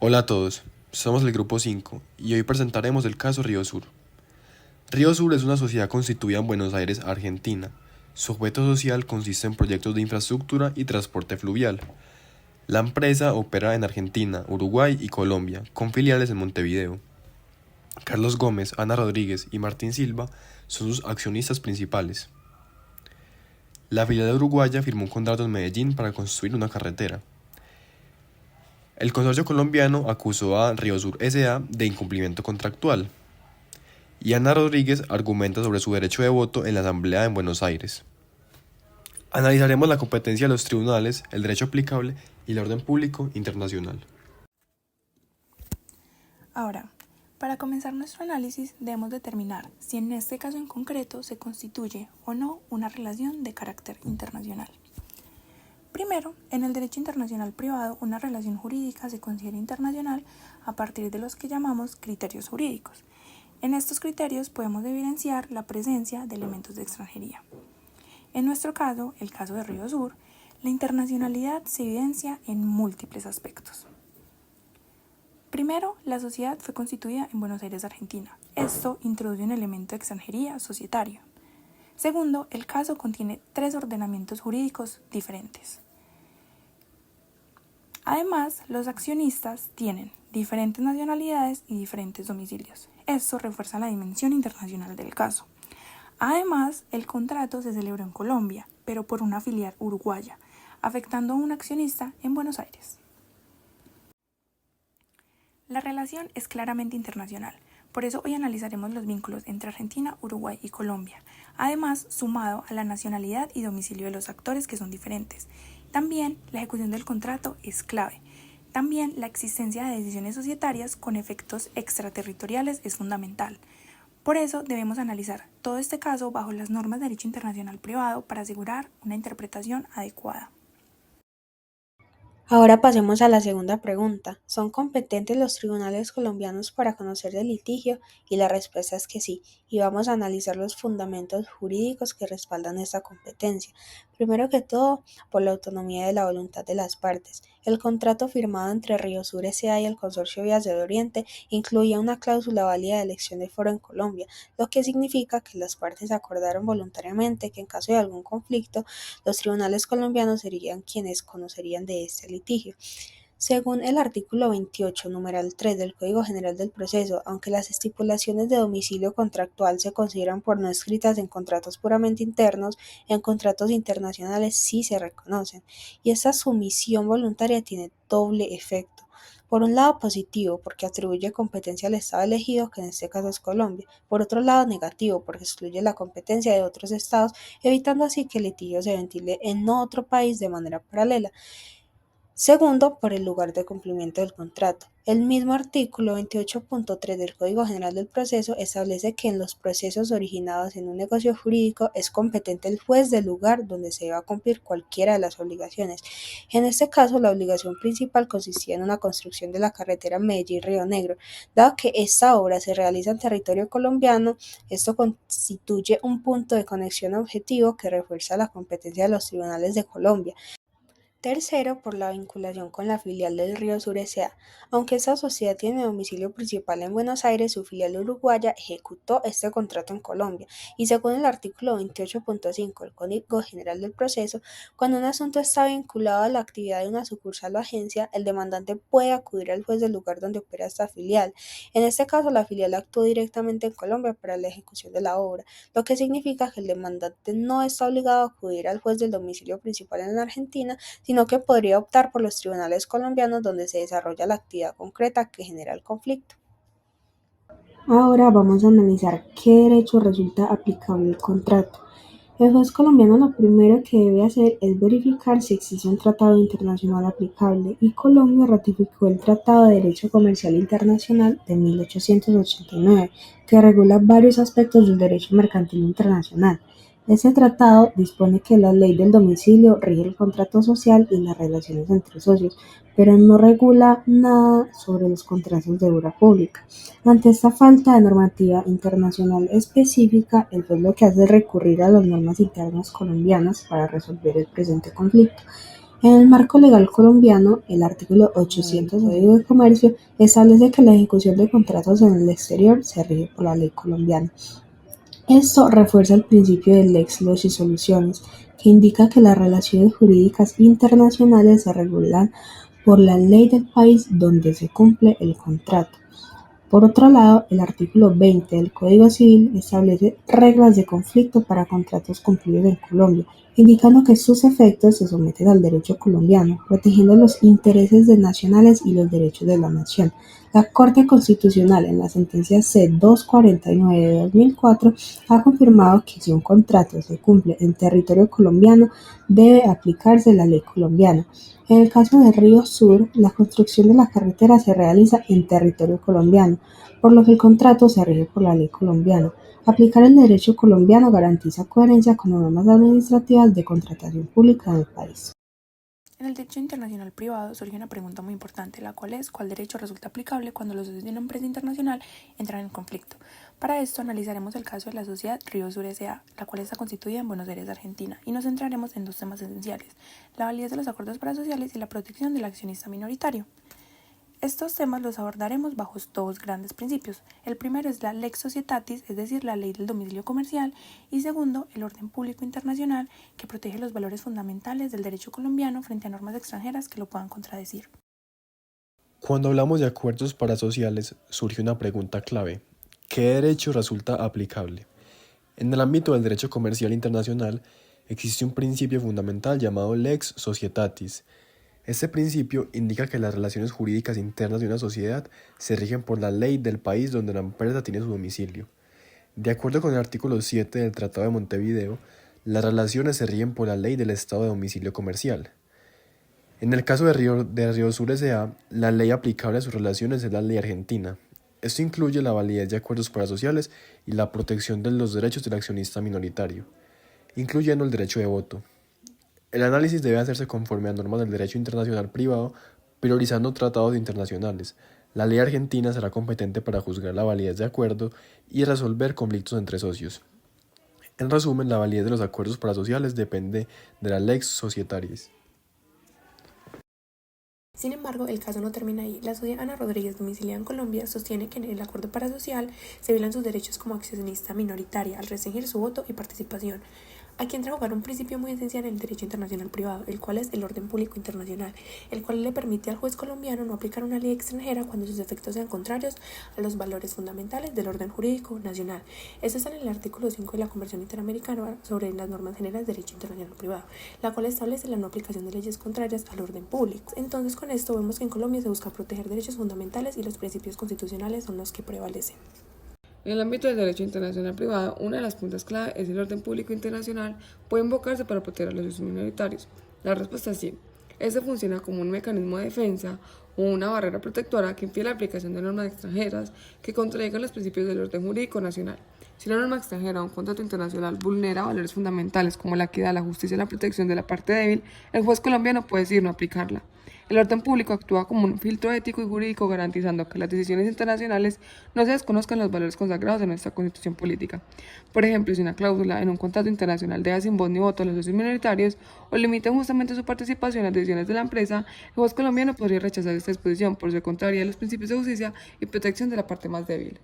Hola a todos, somos el Grupo 5 y hoy presentaremos el caso Río Sur. Río Sur es una sociedad constituida en Buenos Aires, Argentina. Su objeto social consiste en proyectos de infraestructura y transporte fluvial. La empresa opera en Argentina, Uruguay y Colombia, con filiales en Montevideo. Carlos Gómez, Ana Rodríguez y Martín Silva son sus accionistas principales. La filial uruguaya firmó un contrato en Medellín para construir una carretera. El consorcio colombiano acusó a Río Sur S.A. de incumplimiento contractual. Y Ana Rodríguez argumenta sobre su derecho de voto en la Asamblea en Buenos Aires. Analizaremos la competencia de los tribunales, el derecho aplicable y el orden público internacional. Ahora, para comenzar nuestro análisis debemos determinar si en este caso en concreto se constituye o no una relación de carácter internacional. Primero, en el derecho internacional privado, una relación jurídica se considera internacional a partir de los que llamamos criterios jurídicos. En estos criterios podemos evidenciar la presencia de elementos de extranjería. En nuestro caso, el caso de Río Sur, la internacionalidad se evidencia en múltiples aspectos. Primero, la sociedad fue constituida en Buenos Aires, Argentina. Esto introduce un elemento de extranjería societario. Segundo, el caso contiene 3 ordenamientos jurídicos diferentes. Además, los accionistas tienen diferentes nacionalidades y diferentes domicilios. Esto refuerza la dimensión internacional del caso. Además, el contrato se celebró en Colombia, pero por una filial uruguaya, afectando a un accionista en Buenos Aires. La relación es claramente internacional, por eso hoy analizaremos los vínculos entre Argentina, Uruguay y Colombia, además sumado a la nacionalidad y domicilio de los actores que son diferentes. También la ejecución del contrato es clave. También la existencia de decisiones societarias con efectos extraterritoriales es fundamental. Por eso debemos analizar todo este caso bajo las normas de derecho internacional privado para asegurar una interpretación adecuada. Ahora pasemos a la segunda pregunta. ¿Son competentes los tribunales colombianos para conocer del litigio? Y la respuesta es que sí, y vamos a analizar los fundamentos jurídicos que respaldan esta competencia. Primero que todo, por la autonomía de la voluntad de las partes. El contrato firmado entre Río Sur S.A. y el Consorcio Vías del Oriente incluía una cláusula válida de elección de foro en Colombia, lo que significa que las partes acordaron voluntariamente que en caso de algún conflicto, los tribunales colombianos serían quienes conocerían de este litigio. Según el artículo 28, numeral 3 del Código General del Proceso, aunque las estipulaciones de domicilio contractual se consideran por no escritas en contratos puramente internos, en contratos internacionales sí se reconocen, y esta sumisión voluntaria tiene doble efecto. Por un lado positivo, porque atribuye competencia al Estado elegido, que en este caso es Colombia. Por otro lado negativo, porque excluye la competencia de otros estados, evitando así que el litigio se ventile en otro país de manera paralela. Segundo, por el lugar de cumplimiento del contrato. El mismo artículo 28.3 del Código General del Proceso establece que en los procesos originados en un negocio jurídico es competente el juez del lugar donde se deba cumplir cualquiera de las obligaciones. En este caso, la obligación principal consistía en una construcción de la carretera Medellín-Río Negro. Dado que esta obra se realiza en territorio colombiano, esto constituye un punto de conexión objetivo que refuerza la competencia de los tribunales de Colombia. Tercero, por la vinculación con la filial del Río Sur S.A. Aunque esta sociedad tiene domicilio principal en Buenos Aires, su filial uruguaya ejecutó este contrato en Colombia, y según el artículo 28.5 del Código General del Proceso, cuando un asunto está vinculado a la actividad de una sucursal o agencia, el demandante puede acudir al juez del lugar donde opera esta filial. En este caso, la filial actuó directamente en Colombia para la ejecución de la obra, lo que significa que el demandante no está obligado a acudir al juez del domicilio principal en la Argentina, sino que podría optar por los tribunales colombianos donde se desarrolla la actividad concreta que genera el conflicto. Ahora vamos a analizar qué derecho resulta aplicable al contrato. El juez colombiano lo primero que debe hacer es verificar si existe un tratado internacional aplicable, y Colombia ratificó el Tratado de Derecho Comercial Internacional de 1889, que regula varios aspectos del derecho mercantil internacional. Este tratado dispone que la ley del domicilio rige el contrato social y las relaciones entre socios, pero no regula nada sobre los contratos de obra pública. Ante esta falta de normativa internacional específica, el juez lo que hace es recurrir a las normas internas colombianas para resolver el presente conflicto. En el marco legal colombiano, el artículo 800 del Código de Comercio establece que la ejecución de contratos en el exterior se rige por la ley colombiana. Esto refuerza el principio de lex loci solutionis, que indica que las relaciones jurídicas internacionales se regulan por la ley del país donde se cumple el contrato. Por otro lado, el artículo 20 del Código Civil establece reglas de conflicto para contratos concluidos en Colombia, indicando que sus efectos se someten al derecho colombiano, protegiendo los intereses nacionales y los derechos de la nación. La Corte Constitucional, en la sentencia C-249 de 2004, ha confirmado que si un contrato se cumple en territorio colombiano, debe aplicarse la ley colombiana. En el caso de Río Sur, la construcción de la carretera se realiza en territorio colombiano, por lo que el contrato se rige por la ley colombiana. Aplicar el derecho colombiano garantiza coherencia con las normas administrativas de contratación pública en el país. En el derecho internacional privado surge una pregunta muy importante, la cual es ¿cuál derecho resulta aplicable cuando los socios de una empresa internacional entran en conflicto? Para esto analizaremos el caso de la sociedad Río Sur S.A., la cual está constituida en Buenos Aires, Argentina, y nos centraremos en dos temas esenciales, la validez de los acuerdos parasociales y la protección del accionista minoritario. Estos temas los abordaremos bajo dos grandes principios. El primero es la lex societatis, es decir, la ley del domicilio comercial, y segundo, el orden público internacional, que protege los valores fundamentales del derecho colombiano frente a normas extranjeras que lo puedan contradecir. Cuando hablamos de acuerdos parasociales, surge una pregunta clave. ¿Qué derecho resulta aplicable? En el ámbito del derecho comercial internacional, existe un principio fundamental llamado lex societatis. Este principio indica que las relaciones jurídicas internas de una sociedad se rigen por la ley del país donde la empresa tiene su domicilio. De acuerdo con el artículo 7 del Tratado de Montevideo, las relaciones se rigen por la ley del estado de domicilio comercial. En el caso de Río Sur S.A., la ley aplicable a sus relaciones es la ley argentina. Esto incluye la validez de acuerdos parasociales y la protección de los derechos del accionista minoritario, incluyendo el derecho de voto. El análisis debe hacerse conforme a normas del derecho internacional privado, priorizando tratados internacionales. La ley argentina será competente para juzgar la validez de acuerdo y resolver conflictos entre socios. En resumen, la validez de los acuerdos parasociales depende de la lex societatis. Sin embargo, el caso no termina ahí. La sociedad Ana Rodríguez, domiciliada en Colombia, sostiene que en el acuerdo parasocial se violan sus derechos como accionista minoritaria al restringir su voto y participación. Aquí entra a jugar un principio muy esencial en el derecho internacional privado, el cual es el orden público internacional, el cual le permite al juez colombiano no aplicar una ley extranjera cuando sus efectos sean contrarios a los valores fundamentales del orden jurídico nacional. Esto está en el artículo 5 de la Convención Interamericana sobre las normas generales de derecho internacional privado, la cual establece la no aplicación de leyes contrarias al orden público. Entonces, con esto vemos que en Colombia se busca proteger derechos fundamentales y los principios constitucionales son los que prevalecen. En el ámbito del derecho internacional privado, una de las puntas clave es el orden público internacional, puede invocarse para proteger a los socios minoritarios. La respuesta es sí. Este funciona como un mecanismo de defensa o una barrera protectora que impide la aplicación de normas extranjeras que contradigan los principios del orden jurídico nacional. Si una norma extranjera o un contrato internacional vulnera valores fundamentales como la equidad, la justicia y la protección de la parte débil, el juez colombiano puede decidir no aplicarla. El orden público actúa como un filtro ético y jurídico garantizando que las decisiones internacionales no se desconozcan los valores consagrados en nuestra constitución política. Por ejemplo, si una cláusula en un contrato internacional deja sin voz ni voto a los socios minoritarios o limita justamente su participación en las decisiones de la empresa, el juez colombiano podría rechazar esta disposición por ser contraria a los principios de justicia y protección de la parte más débil.